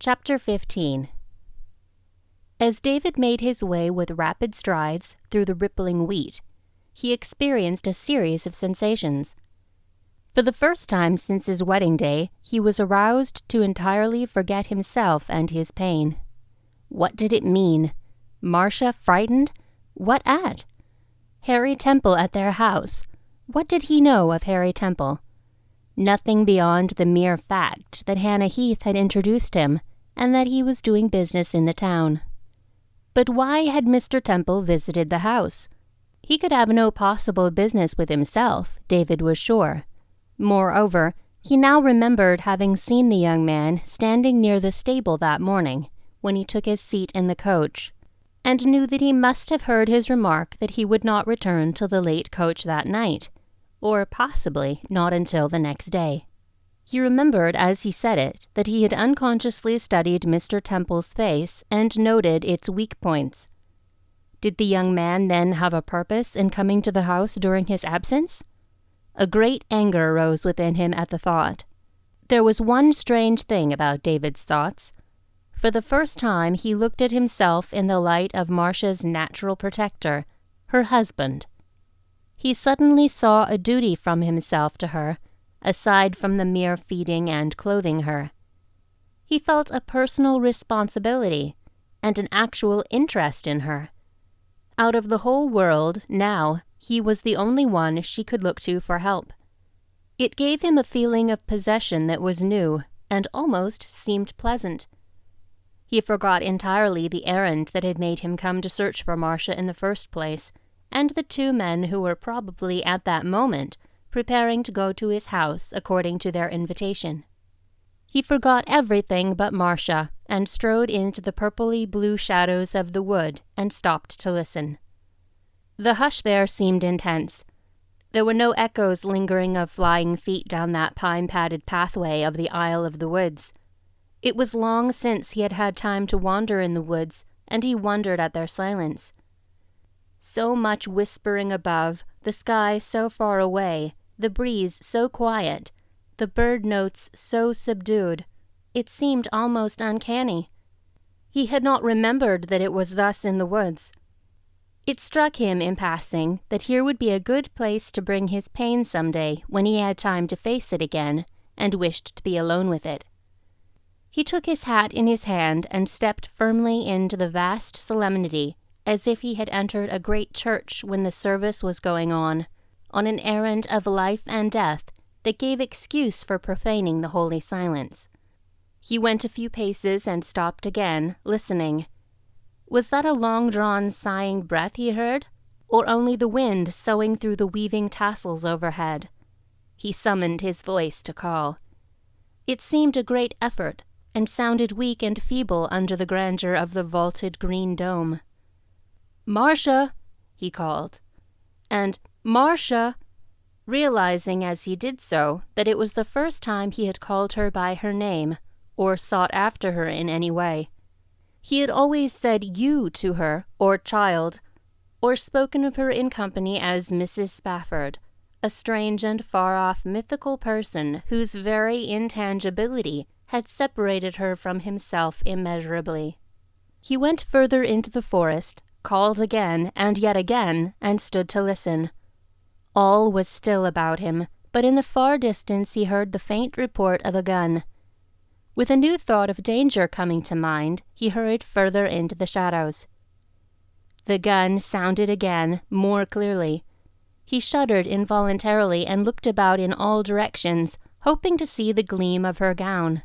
Chapter 15. As David made his way with rapid strides through the rippling wheat, he experienced a series of sensations. For the first time since his wedding day, he was aroused to entirely forget himself and his pain. What did it mean? Marcia frightened? What at? Harry Temple at their house. What did he know of Harry Temple? Nothing beyond the mere fact that Hannah Heath had introduced him, and that he was doing business in the town. But why had Mr. Temple visited the house? He could have no possible business with himself, David was sure. Moreover, he now remembered having seen the young man standing near the stable that morning, when he took his seat in the coach, and knew that he must have heard his remark that he would not return till the late coach that night, or possibly not until the next day. He remembered as he said it that he had unconsciously studied Mr. Temple's face and noted its weak points. Did the young man then have a purpose in coming to the house during his absence? A great anger rose within him at the thought. There was one strange thing about David's thoughts. For the first time he looked at himself in the light of Marcia's natural protector, her husband. He suddenly saw a duty from himself to her, aside from the mere feeding and clothing her. He felt a personal responsibility and an actual interest in her. Out of the whole world, now, he was the only one she could look to for help. It gave him a feeling of possession that was new and almost seemed pleasant. He forgot entirely the errand that had made him come to search for Marcia in the first place, and the two men who were probably at that moment preparing to go to his house according to their invitation. He forgot everything but Marcia, and strode into the purpley-blue shadows of the wood and stopped to listen. The hush there seemed intense. There were no echoes lingering of flying feet down that pine-padded pathway of the aisle of the woods. It was long since he had had time to wander in the woods, and he wondered at their silence. So much whispering above, the sky so far away, the breeze so quiet, the bird notes so subdued, it seemed almost uncanny. He had not remembered that it was thus in the woods. It struck him in passing that here would be a good place to bring his pain some day when he had time to face it again, and wished to be alone with it. He took his hat in his hand and stepped firmly into the vast solemnity, as if he had entered a great church when the service was going on an errand of life and death that gave excuse for profaning the holy silence. He went a few paces and stopped again, listening. Was that a long-drawn sighing breath he heard, or only the wind soughing through the weaving tassels overhead? He summoned his voice to call. It seemed a great effort, and sounded weak and feeble under the grandeur of the vaulted green dome. "Marcia!" he called, and "Marcia!" realizing as he did so that it was the first time he had called her by her name, or sought after her in any way. He had always said "you" to her, or "child," or spoken of her in company as Mrs. Spafford, a strange and far-off mythical person whose very intangibility had separated her from himself immeasurably. He went further into the forest, called again and yet again, and stood to listen. All was still about him, but in the far distance he heard the faint report of a gun. With a new thought of danger coming to mind, he hurried further into the shadows. The gun sounded again, more clearly. He shuddered involuntarily and looked about in all directions, hoping to see the gleam of her gown.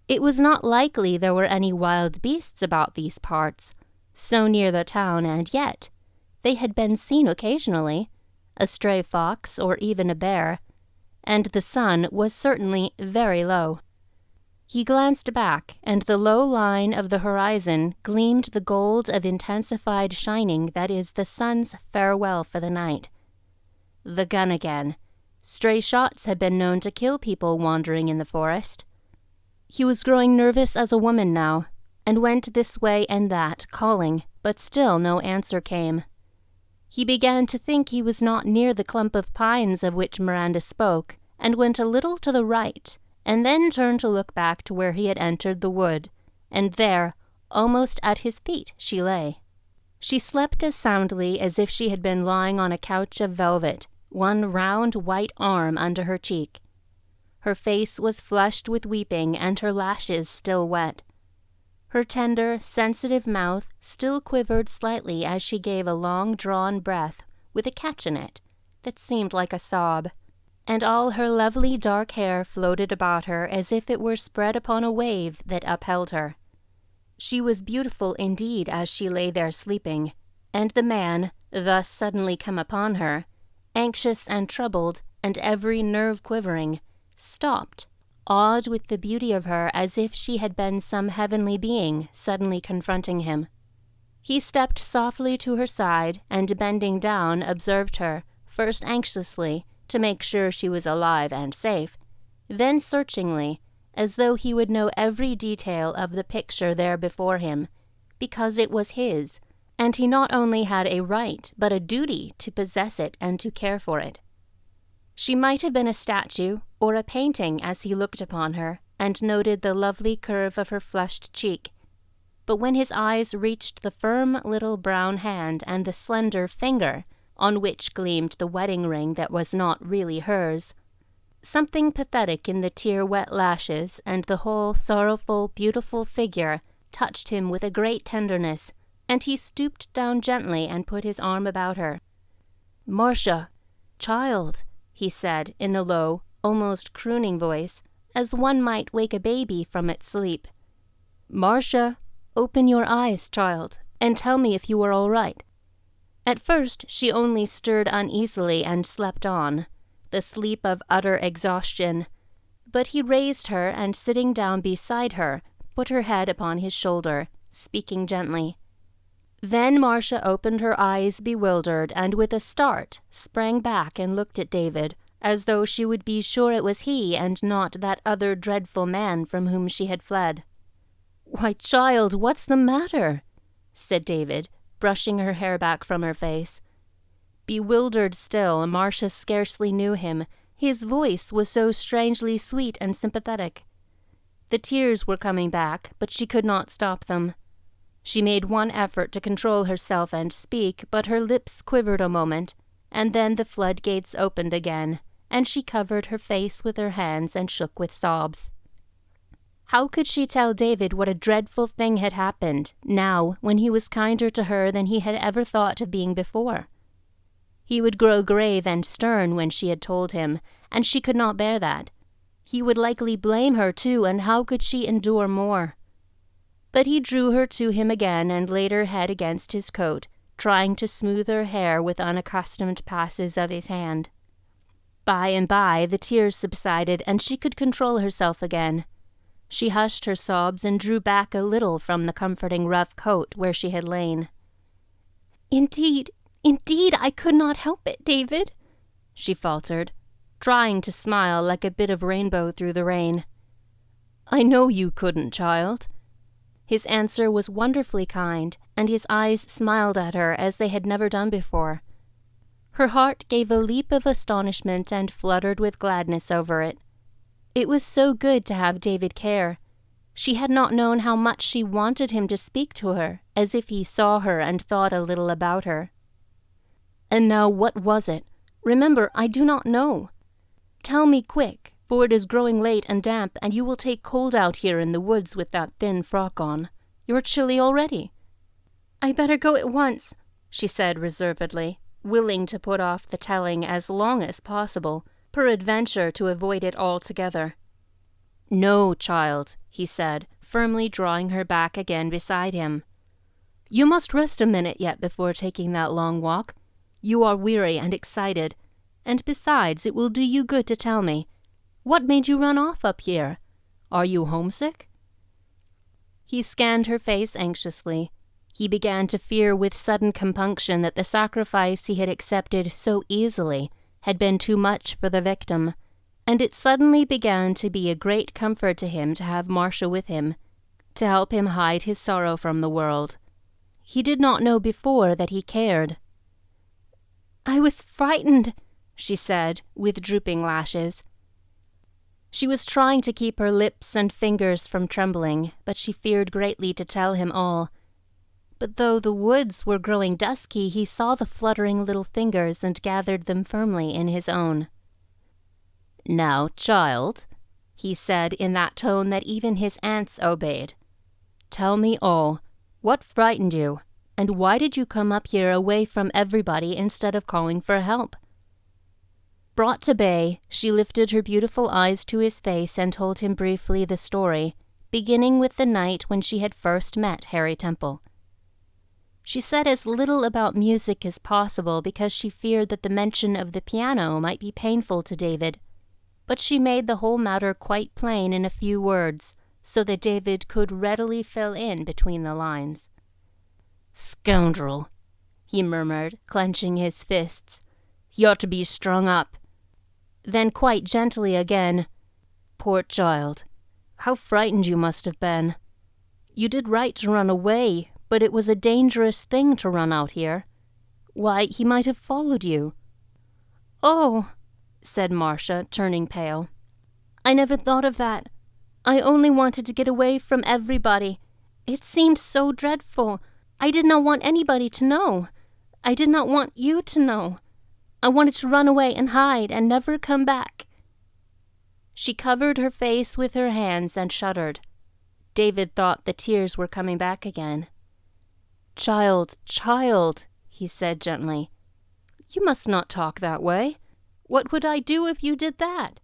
It was not likely there were any wild beasts about these parts, so near the town, and yet they had been seen occasionally, a stray fox or even a bear, and the sun was certainly very low. He glanced back, and the low line of the horizon gleamed the gold of intensified shining that is the sun's farewell for the night. The gun again. Stray shots had been known to kill people wandering in the forest. He was growing nervous as a woman now, and went this way and that, calling, but still no answer came. He began to think he was not near the clump of pines of which Miranda spoke, and went a little to the right, and then turned to look back to where he had entered the wood, and there, almost at his feet, she lay. She slept as soundly as if she had been lying on a couch of velvet, one round white arm under her cheek. Her face was flushed with weeping and her lashes still wet. Her tender, sensitive mouth still quivered slightly as she gave a long-drawn breath with a catch in it that seemed like a sob, and all her lovely dark hair floated about her as if it were spread upon a wave that upheld her. She was beautiful indeed as she lay there sleeping, and the man, thus suddenly come upon her, anxious and troubled, and every nerve quivering, stopped, awed with the beauty of her as if she had been some heavenly being suddenly confronting him. He stepped softly to her side and, bending down, observed her, first anxiously, to make sure she was alive and safe, then searchingly, as though he would know every detail of the picture there before him, because it was his, and he not only had a right but a duty to possess it and to care for it. She might have been a statue or a painting as he looked upon her and noted the lovely curve of her flushed cheek, but when his eyes reached the firm little brown hand and the slender finger on which gleamed the wedding ring that was not really hers, something pathetic in the tear-wet lashes and the whole sorrowful, beautiful figure touched him with a great tenderness, and he stooped down gently and put his arm about her. "Marcia, child," he said in a low, almost crooning voice, as one might wake a baby from its sleep. "Marcia, open your eyes, child, and tell me if you are all right." At first she only stirred uneasily and slept on, the sleep of utter exhaustion, but he raised her and, sitting down beside her, put her head upon his shoulder, speaking gently. Then Marcia opened her eyes bewildered and with a start sprang back and looked at David, as though she would be sure it was he and not that other dreadful man from whom she had fled. "Why, child, what's the matter?" said David, brushing her hair back from her face. Bewildered still, Marcia scarcely knew him. His voice was so strangely sweet and sympathetic. The tears were coming back, but she could not stop them. She made one effort to control herself and speak, but her lips quivered a moment, and then the floodgates opened again, and she covered her face with her hands and shook with sobs. How could she tell David what a dreadful thing had happened, now, when he was kinder to her than he had ever thought of being before? He would grow grave and stern when she had told him, and she could not bear that. He would likely blame her too, and how could she endure more? But he drew her to him again and laid her head against his coat, trying to smooth her hair with unaccustomed passes of his hand. By and by the tears subsided, and she could control herself again. She hushed her sobs and drew back a little from the comforting rough coat where she had lain. Indeed, I could not help it, David," she faltered, trying to smile like a bit of rainbow through the rain. "I know you couldn't, child." His answer was wonderfully kind, and his eyes smiled at her as they had never done before. Her heart gave a leap of astonishment and fluttered with gladness over it. It was so good to have David care. She had not known how much she wanted him to speak to her, as if he saw her and thought a little about her. "And now what was it? Remember, I do not know. Tell me quick, for it is growing late and damp, and you will take cold out here in the woods with that thin frock on. You're chilly already." "I better go at once," she said reservedly, willing to put off the telling as long as possible, peradventure to avoid it altogether. "No, child," he said, firmly drawing her back again beside him. "You must rest a minute yet before taking that long walk. You are weary and excited, and besides, it will do you good to tell me. What made you run off up here? Are you homesick?" He scanned her face anxiously. He began to fear with sudden compunction that the sacrifice he had accepted so easily had been too much for the victim, and it suddenly began to be a great comfort to him to have Marcia with him, to help him hide his sorrow from the world. He did not know before that he cared. "I was frightened," she said, with drooping lashes. She was trying to keep her lips and fingers from trembling, but she feared greatly to tell him all. But though the woods were growing dusky, he saw the fluttering little fingers and gathered them firmly in his own. "Now, child," he said in that tone that even his aunts obeyed, "tell me all. What frightened you? And why did you come up here away from everybody instead of calling for help?" Brought to bay, she lifted her beautiful eyes to his face and told him briefly the story, beginning with the night when she had first met Harry Temple. She said as little about music as possible because she feared that the mention of the piano might be painful to David, but she made the whole matter quite plain in a few words, so that David could readily fill in between the lines. "Scoundrel," he murmured, clenching his fists. "You ought to be strung up." Then quite gently again, "Poor child, how frightened you must have been. You did right to run away, but it was a dangerous thing to run out here. Why, he might have followed you." "Oh," said Marcia, turning pale. "I never thought of that. I only wanted to get away from everybody. It seemed so dreadful. I did not want anybody to know. I did not want you to know. I wanted to run away and hide and never come back." She covered her face with her hands and shuddered. David thought the tears were coming back again. "Child, child," he said gently, "you must not talk that way. What would I do if you did that?"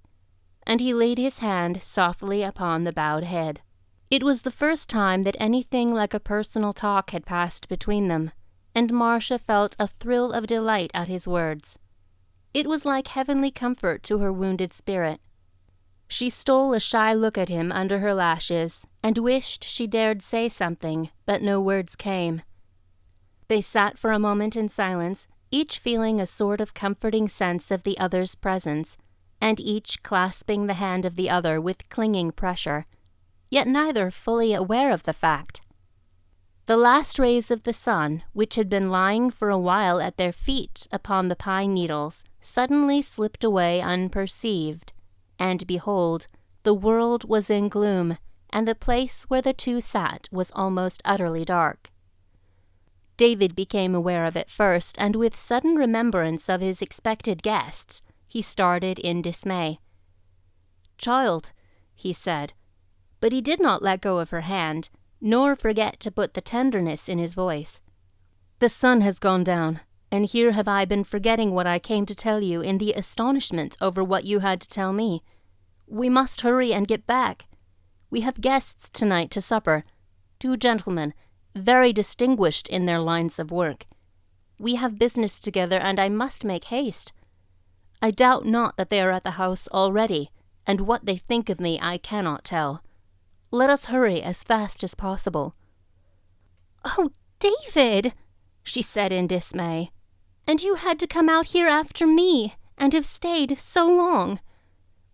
And he laid his hand softly upon the bowed head. It was the first time that anything like a personal talk had passed between them, and Marcia felt a thrill of delight at his words. It was like heavenly comfort to her wounded spirit. She stole a shy look at him under her lashes, and wished she dared say something, but no words came. They sat for a moment in silence, each feeling a sort of comforting sense of the other's presence, and each clasping the hand of the other with clinging pressure, yet neither fully aware of the fact. The last rays of the sun, which had been lying for a while at their feet upon the pine needles, suddenly slipped away unperceived, and behold, the world was in gloom, and the place where the two sat was almost utterly dark. David became aware of it first, and with sudden remembrance of his expected guests, he started in dismay. "Child," he said, but he did not let go of her hand, nor forget to put the tenderness in his voice. "The sun has gone down, and here have I been forgetting what I came to tell you in the astonishment over what you had to tell me. We must hurry and get back. We have guests tonight to supper, 2 gentlemen, very distinguished in their lines of work. We have business together, and I must make haste. I doubt not that they are at the house already, and what they think of me I cannot tell. Let us hurry as fast as possible." "Oh, David," she said in dismay, "and you had to come out here after me, and have stayed so long.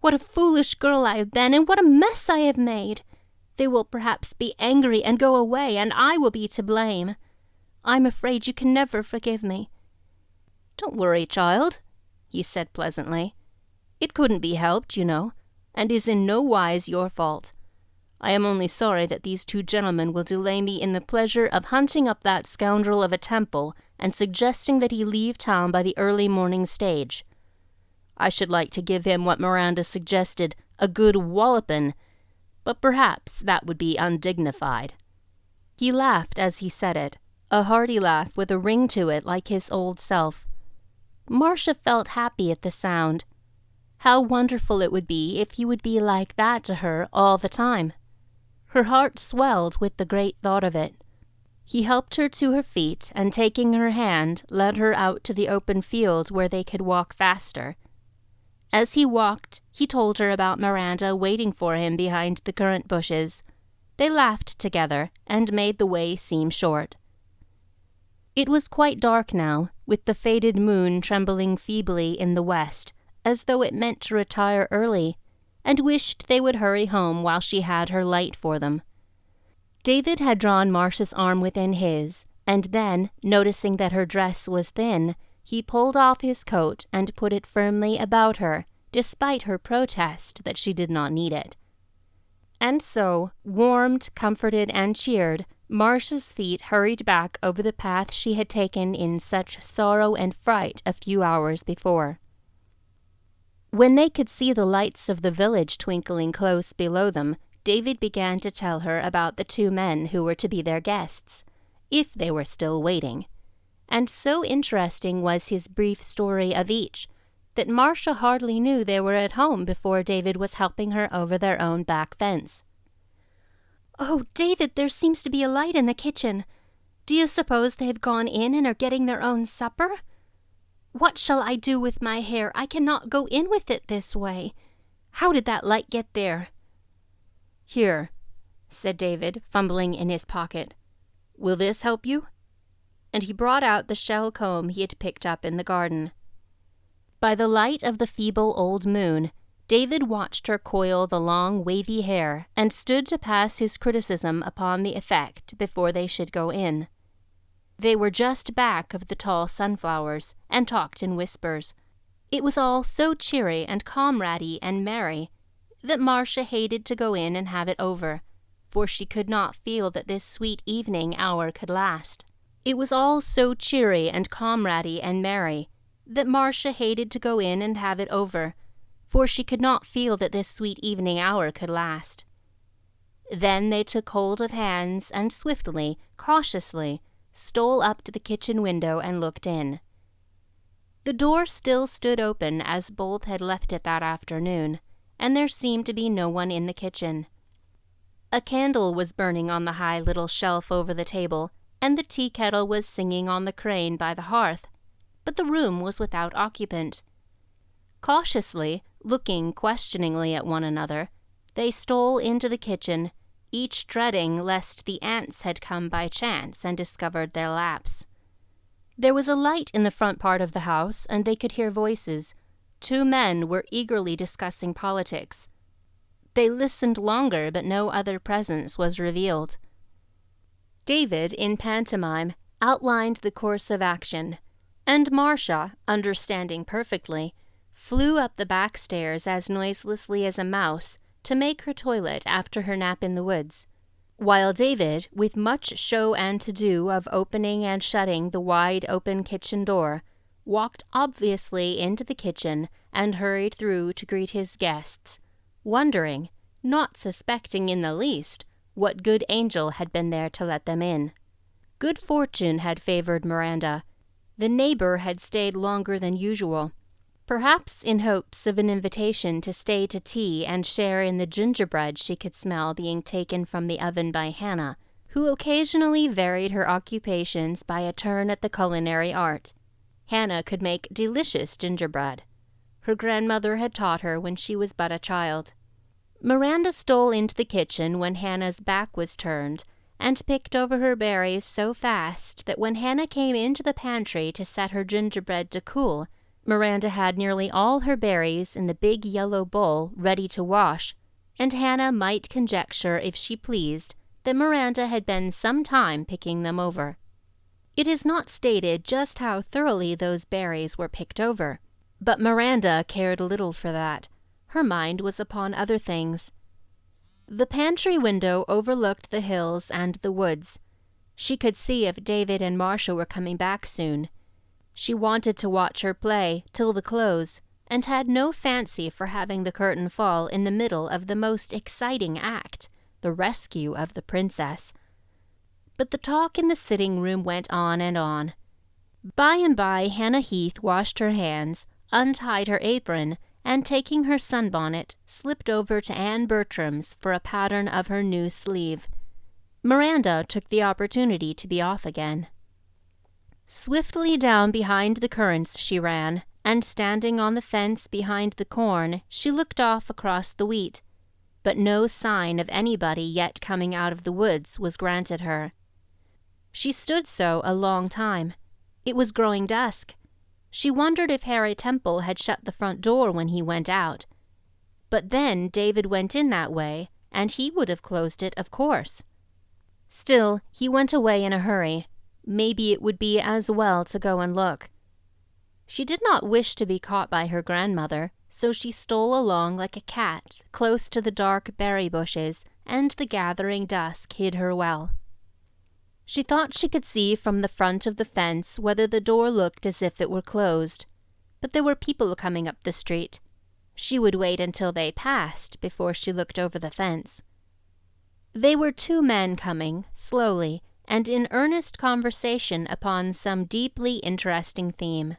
What a foolish girl I have been, and what a mess I have made. They will perhaps be angry and go away, and I will be to blame. I'm afraid you can never forgive me." "Don't worry, child," he said pleasantly. "It couldn't be helped, you know, and is in no wise your fault. I am only sorry that these 2 gentlemen will delay me in the pleasure of hunting up that scoundrel of a Temple and suggesting that he leave town by the early morning stage. I should like to give him what Miranda suggested, a good wallopin', but perhaps that would be undignified." He laughed as he said it, a hearty laugh with a ring to it like his old self. Marcia felt happy at the sound. How wonderful it would be if he would be like that to her all the time. Her heart swelled with the great thought of it. He helped her to her feet, and taking her hand, led her out to the open field where they could walk faster. As he walked, he told her about Miranda waiting for him behind the currant bushes. They laughed together, and made the way seem short. It was quite dark now, with the faded moon trembling feebly in the west, as though it meant to retire early, and wished they would hurry home while she had her light for them. David had drawn Marcia's arm within his, and then, noticing that her dress was thin, he pulled off his coat and put it firmly about her, despite her protest that she did not need it. And so, warmed, comforted, and cheered, Marcia's feet hurried back over the path she had taken in such sorrow and fright a few hours before. When they could see the lights of the village twinkling close below them, David began to tell her about the two men who were to be their guests, if they were still waiting. And so interesting was his brief story of each, that Marcia hardly knew they were at home before David was helping her over their own back fence. "Oh, David, there seems to be a light in the kitchen. Do you suppose they've gone in and are getting their own supper? What shall I do with my hair? I cannot go in with it this way. How did that light get there?" "Here," said David, fumbling in his pocket. "Will this help you?" And he brought out the shell comb he had picked up in the garden. By the light of the feeble old moon, David watched her coil the long, wavy hair and stood to pass his criticism upon the effect before they should go in. They were just back of the tall sunflowers and talked in whispers. It was all so cheery and comradey and merry that Marcia hated to go in and have it over, for she could not feel that this sweet evening hour could last. It was all so cheery and comradey and merry that Marcia hated to go in and have it over, for she could not feel that this sweet evening hour could last. Then they took hold of hands and swiftly, cautiously, stole up to the kitchen window and looked in. The door still stood open as both had left it that afternoon, and there seemed to be no one in the kitchen. A candle was burning on the high little shelf over the table, and the tea kettle was singing on the crane by the hearth, but the room was without occupant. Cautiously, looking questioningly at one another, they stole into the kitchen, each dreading lest the ants had come by chance and discovered their lapse. There was a light in the front part of the house, and they could hear voices. Two men were eagerly discussing politics. They listened longer, but no other presence was revealed. David, in pantomime, outlined the course of action, and Marcia, understanding perfectly, flew up the back stairs as noiselessly as a mouse to make her toilet after her nap in the woods, while David, with much show and to-do of opening and shutting the wide-open kitchen door, walked obviously into the kitchen and hurried through to greet his guests, wondering, not suspecting in the least, what good angel had been there to let them in. Good fortune had favored Miranda. The neighbor had stayed longer than usual, perhaps in hopes of an invitation to stay to tea and share in the gingerbread she could smell being taken from the oven by Hannah, who occasionally varied her occupations by a turn at the culinary art. Hannah could make delicious gingerbread. Her grandmother had taught her when she was but a child. Miranda stole into the kitchen when Hannah's back was turned, and picked over her berries so fast that when Hannah came into the pantry to set her gingerbread to cool, Miranda had nearly all her berries in the big yellow bowl ready to wash, and Hannah might conjecture, if she pleased, that Miranda had been some time picking them over. It is not stated just how thoroughly those berries were picked over, but Miranda cared little for that. Her mind was upon other things. The pantry window overlooked the hills and the woods. She could see if David and Marcia were coming back soon. She wanted to watch her play till the close, and had no fancy for having the curtain fall in the middle of the most exciting act, the rescue of the princess. But the talk in the sitting-room went on and on. By and by Hannah Heath washed her hands, untied her apron, and taking her sunbonnet, slipped over to Anne Bertram's for a pattern of her new sleeve. Miranda took the opportunity to be off again. Swiftly down behind the currants she ran, and standing on the fence behind the corn, she looked off across the wheat. But no sign of anybody yet coming out of the woods was granted her. She stood so a long time. It was growing dusk. She wondered if Harry Temple had shut the front door when he went out. But then David went in that way, and he would have closed it, of course. Still, he went away in a hurry. Maybe it would be as well to go and look. She did not wish to be caught by her grandmother, so she stole along like a cat close to the dark berry bushes, and the gathering dusk hid her well. She thought she could see from the front of the fence whether the door looked as if it were closed, but there were people coming up the street. She would wait until they passed before she looked over the fence. They were 2 men coming, slowly, and in earnest conversation upon some deeply interesting theme.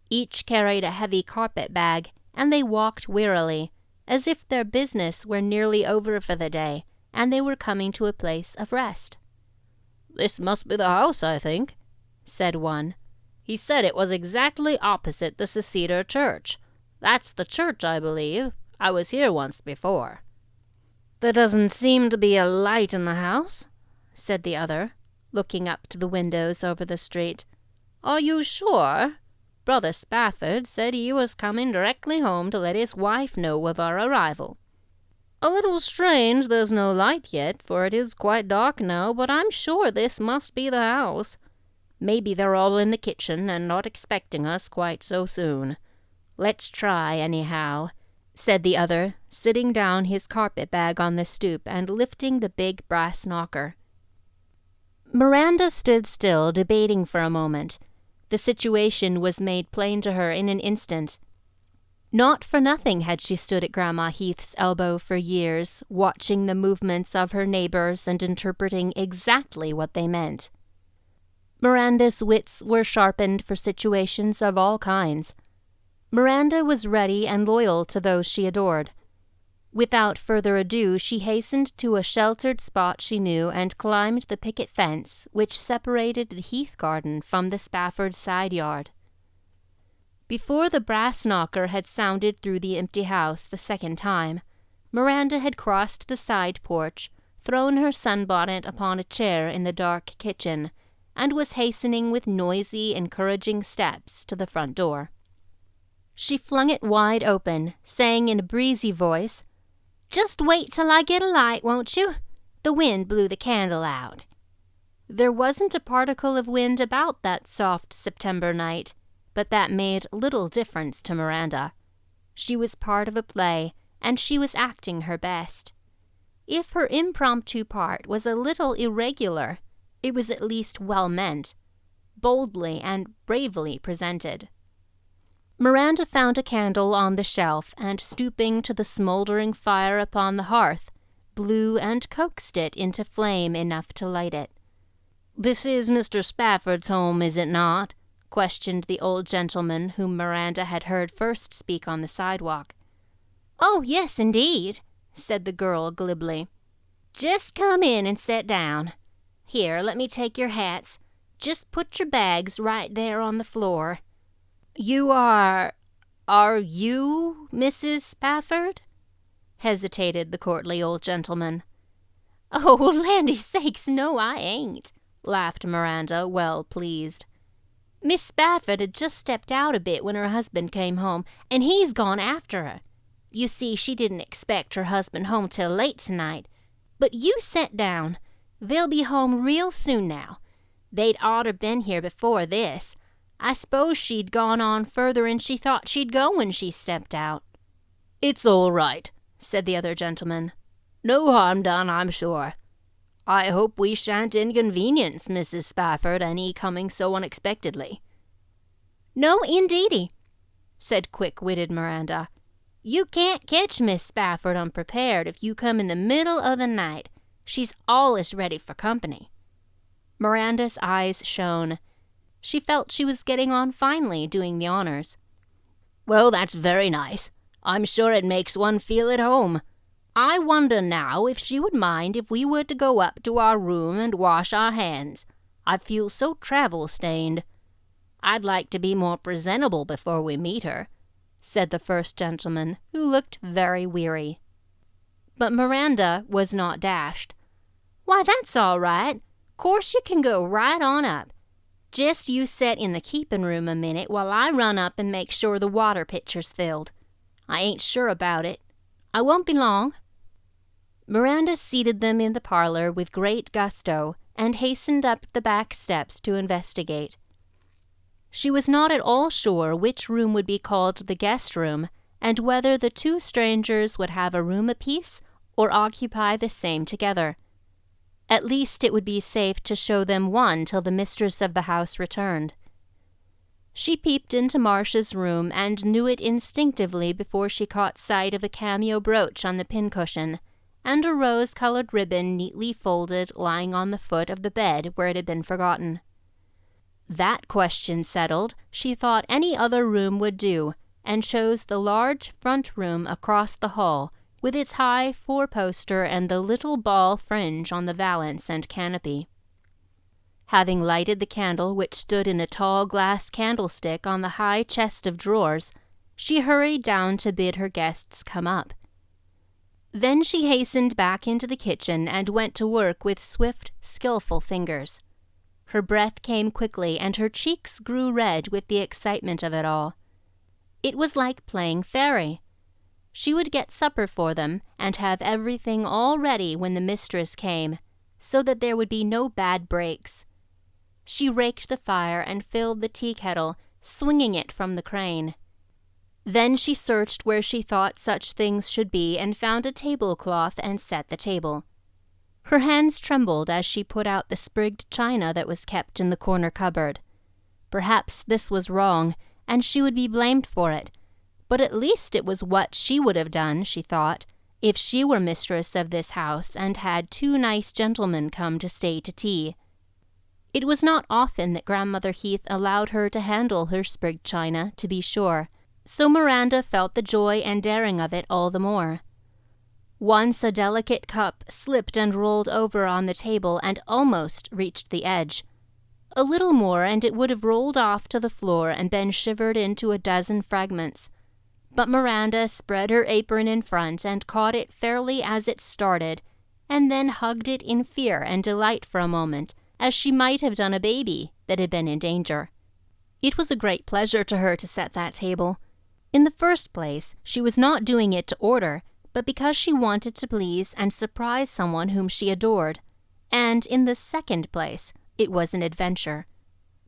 Each carried a heavy carpet bag, and they walked wearily, as if their business were nearly over for the day, and they were coming to a place of rest. "This must be the house, I think," said one. "He said it was exactly opposite the Seceder Church. That's the church, I believe. I was here once before." "There doesn't seem to be a light in the house," said the other, looking up to the windows over the street. "Are you sure? Brother Spafford said he was coming directly home to let his wife know of our arrival." "A little strange there's no light yet, for it is quite dark now, but I'm sure this must be the house. Maybe they're all in the kitchen and not expecting us quite so soon. Let's try, anyhow," said the other, sitting down his carpet bag on the stoop and lifting the big brass knocker. Miranda stood still, debating for a moment. The situation was made plain to her in an instant. Not for nothing had she stood at Grandma Heath's elbow for years, watching the movements of her neighbors and interpreting exactly what they meant. Miranda's wits were sharpened for situations of all kinds. Miranda was ready and loyal to those she adored. Without further ado, she hastened to a sheltered spot she knew and climbed the picket fence which separated the Heath garden from the Spafford side yard. Before the brass knocker had sounded through the empty house the second time, Miranda had crossed the side porch, thrown her sunbonnet upon a chair in the dark kitchen, and was hastening with noisy, encouraging steps to the front door. She flung it wide open, saying in a breezy voice, "Just wait till I get a light, won't you? The wind blew the candle out." There wasn't a particle of wind about that soft September night, but that made little difference to Miranda. She was part of a play, and she was acting her best. If her impromptu part was a little irregular, it was at least well meant, boldly and bravely presented. Miranda found a candle on the shelf and, stooping to the smoldering fire upon the hearth, blew and coaxed it into flame enough to light it. "This is Mr. Spafford's home, is it not?" questioned the old gentleman whom Miranda had heard first speak on the sidewalk. "Oh, yes, indeed," said the girl glibly. "Just come in and sit down. Here, let me take your hats. Just put your bags right there on the floor." "You are you Mrs. Spafford?" hesitated the courtly old gentleman. "Oh, landy sakes, no, I ain't," laughed Miranda, well pleased. "Miss Spafford had just stepped out a bit when her husband came home, and he's gone after her. You see, she didn't expect her husband home till late tonight. But you sit down. They'll be home real soon now. They'd oughter been here before this. I s'pose she'd gone on further'n she thought she'd go when she stepped out." "It's all right," said the other gentleman. "No harm done, I'm sure. I hope we shan't inconvenience Mrs. Spafford any coming so unexpectedly." "No, indeedy," said quick-witted Miranda. "You can't catch Miss Spafford unprepared if you come in the middle of the night. She's allus ready for company." Miranda's eyes shone. She felt she was getting on finely doing the honors. "Well, that's very nice. I'm sure it makes one feel at home. I wonder now if she would mind if we were to go up to our room and wash our hands. I feel so travel-stained. I'd like to be more presentable before we meet her," said the first gentleman, who looked very weary. But Miranda was not dashed. "Why, that's all right. Course you can go right on up. Just you set in the keepin' room a minute while I run up and make sure the water pitcher's filled. I ain't sure about it. I won't be long." Miranda seated them in the parlor with great gusto and hastened up the back steps to investigate. She was not at all sure which room would be called the guest room, and whether the two strangers would have a room apiece or occupy the same together. At least it would be safe to show them one till the mistress of the house returned. She peeped into Marcia's room and knew it instinctively before she caught sight of a cameo brooch on the pincushion, and a rose-colored ribbon neatly folded lying on the foot of the bed where it had been forgotten. That question settled, she thought any other room would do, and chose the large front room across the hall, with its high four-poster and the little ball fringe on the valance and canopy. Having lighted the candle which stood in a tall glass candlestick on the high chest of drawers, she hurried down to bid her guests come up. Then she hastened back into the kitchen and went to work with swift, skillful fingers. Her breath came quickly, and her cheeks grew red with the excitement of it all. It was like playing fairy. She would get supper for them, and have everything all ready when the mistress came, so that there would be no bad breaks. She raked the fire and filled the tea kettle, swinging it from the crane. Then she searched where she thought such things should be and found a tablecloth and set the table. Her hands trembled as she put out the sprigged china that was kept in the corner cupboard. Perhaps this was wrong, and she would be blamed for it, but at least it was what she would have done, she thought, if she were mistress of this house and had two nice gentlemen come to stay to tea. It was not often that Grandmother Heath allowed her to handle her sprigged china, to be sure, so Miranda felt the joy and daring of it all the more. Once a delicate cup slipped and rolled over on the table and almost reached the edge. A little more and it would have rolled off to the floor and been shivered into a dozen fragments. But Miranda spread her apron in front and caught it fairly as it started, and then hugged it in fear and delight for a moment, as she might have done a baby that had been in danger. It was a great pleasure to her to set that table. In the first place, she was not doing it to order, but because she wanted to please and surprise someone whom she adored. And in the second place, it was an adventure.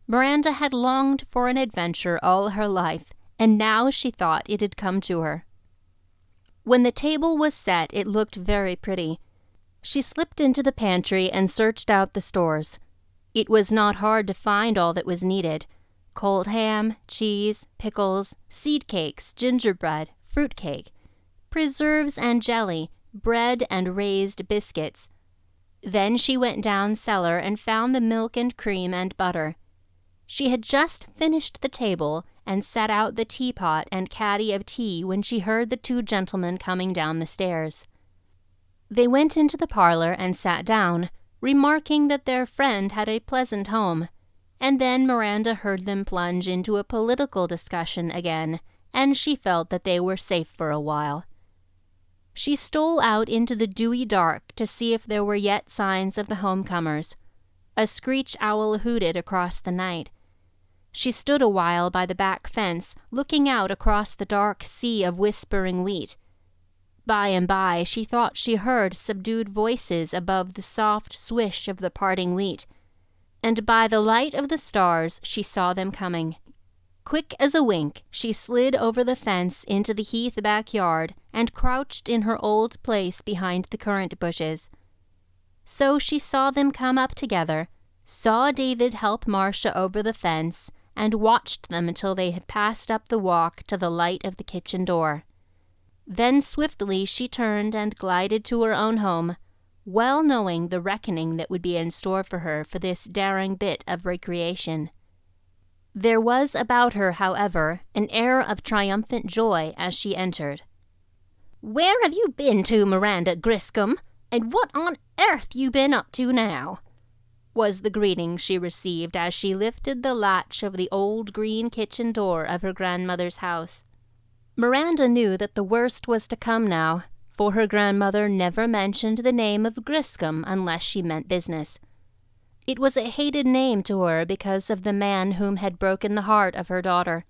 Miranda had longed for an adventure all her life, and now she thought it had come to her. When the table was set, it looked very pretty. She slipped into the pantry and searched out the stores. It was not hard to find all that was needed: cold ham, cheese, pickles, seed cakes, gingerbread, fruit cake, preserves and jelly, bread and raised biscuits. Then she went down cellar and found the milk and cream and butter. She had just finished the table and set out the teapot and caddy of tea when she heard the two gentlemen coming down the stairs. They went into the parlor and sat down, remarking that their friend had a pleasant home, and then Miranda heard them plunge into a political discussion again, and she felt that they were safe for a while. She stole out into the dewy dark to see if there were yet signs of the homecomers. A screech owl hooted across the night. She stood a while by the back fence, looking out across the dark sea of whispering wheat. By and by she thought she heard subdued voices above the soft swish of the parting wheat, and by the light of the stars she saw them coming. Quick as a wink, she slid over the fence into the Heath backyard and crouched in her old place behind the currant bushes. So she saw them come up together, saw David help Marcia over the fence, and watched them until they had passed up the walk to the light of the kitchen door. Then swiftly she turned and glided to her own home, well knowing the reckoning that would be in store for her for this daring bit of recreation. There was about her, however, an air of triumphant joy as she entered. "Where have you been to, Miranda Griscom? And what on earth you been up to now?" was the greeting she received as she lifted the latch of the old green kitchen door of her grandmother's house. Miranda knew that the worst was to come now, for her grandmother never mentioned the name of Griscom unless she meant business. It was a hated name to her because of the man whom had broken the heart of her daughter.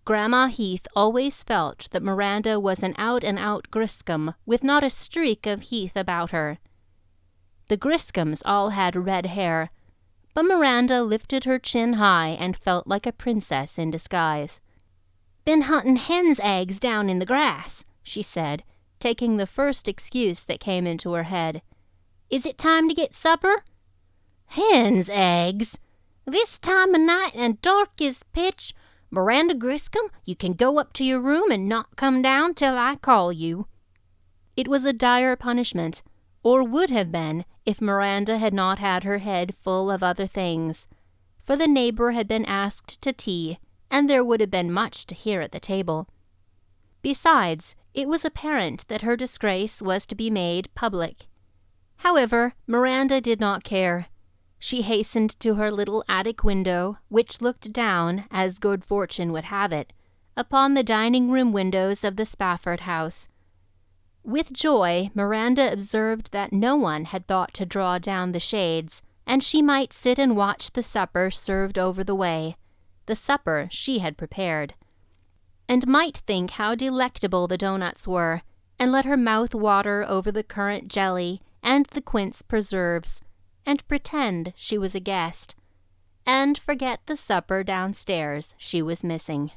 Grandma Heath always felt that Miranda was an out-and-out Griscom with not a streak of Heath about her. The Griscoms all had red hair, But Miranda lifted her chin high and felt like a princess in disguise. "Been hunting hen's eggs down in the grass," she said, taking the first excuse that came into her head. "Is it time to get supper?" "Hen's eggs? This time of night and dark as pitch? Miranda Griscom, you can go up to your room and not come down till I call you." It was a dire punishment, or would have been if Miranda had not had her head full of other things, for the neighbor had been asked to tea, and there would have been much to hear at the table. Besides, it was apparent that her disgrace was to be made public. However, Miranda did not care. She hastened to her little attic window, which looked down, as good fortune would have it, upon the dining-room windows of the Spafford house. With joy, Miranda observed that no one had thought to draw down the shades, and she might sit and watch the supper served over the way, the supper she had prepared, and might think how delectable the doughnuts were, and let her mouth water over the currant jelly and the quince preserves, and pretend she was a guest, and forget the supper downstairs she was missing.